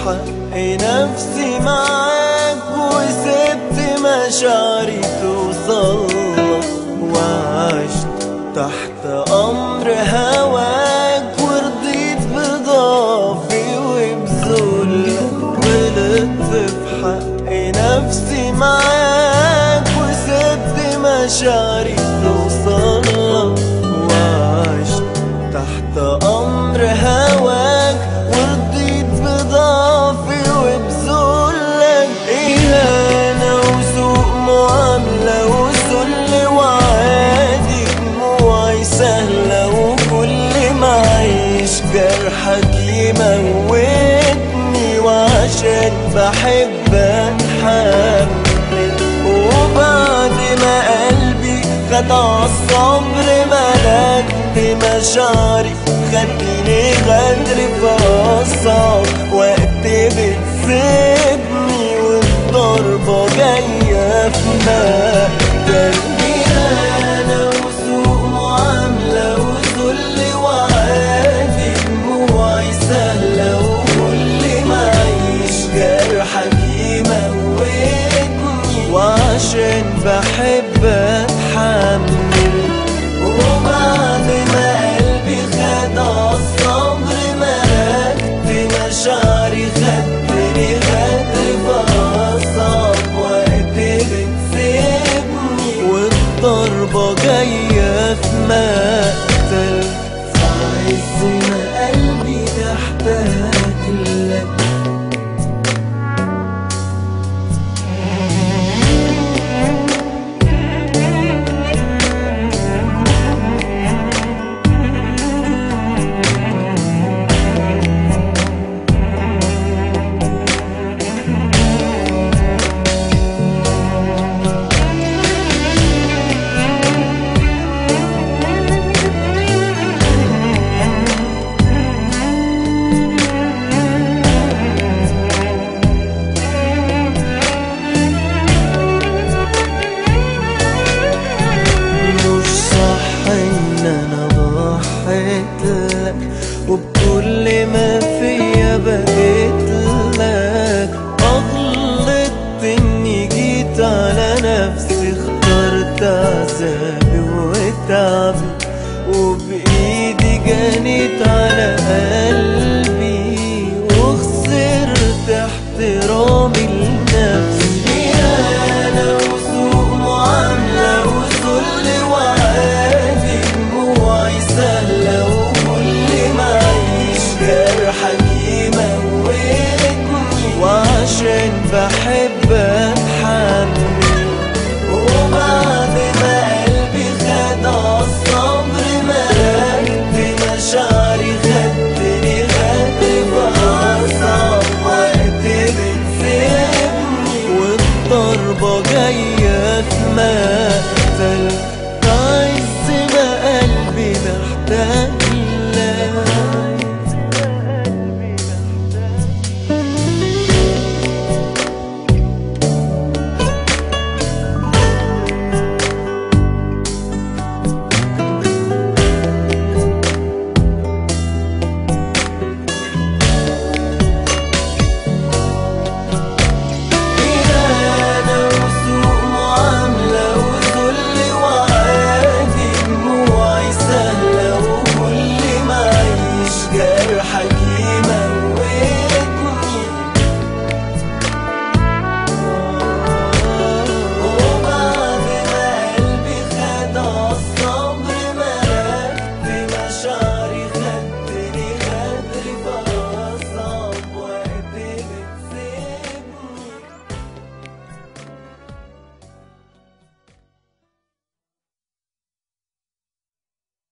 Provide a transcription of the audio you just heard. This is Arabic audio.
حق نفسي معاك وسبت مشاعري توصلك، وعشت تحت أمر هواك ورضيت بضعفي وبذلك. غلطت في حق نفسي معاك وسبت مشاعري توصلك، وعشت تحت أمر هواك ورضيت بضعفي وبذلك. إهانة وسوء معاملة وذل وعادي، دموعي سهلة وكل ما أعيش جرحك يموتني، وعشان بحب أتحمل. وبعد ما قلبي خد عالصبر ملكت مشاعري، خدتني غدر في أعصاب وقت بتسيبني، والضربة جاية في مقتل. إهانة وسوء معاملة وذل وعادي، دموعي سهلة وكل ما أعيش جرحك يموتني، وعشان بحب أتحمل. وبعد ما قلبي خد عالصبر ملكت مشاعري، خدتني غدر بأعصاب وقت بتسيبني، والضربة جاية في مقتل. في عز ما قلبي تحتاج لك، وبكل ما فيا بقيت لك. أغلطت إني جيت على نفسي، اخترت عذابي وتعبي، وبإيدي جنيت على قلبي، وخسرت احترامي لنفسي. إهانة وسوء معاملة وذل وعادي، دموعي سهلة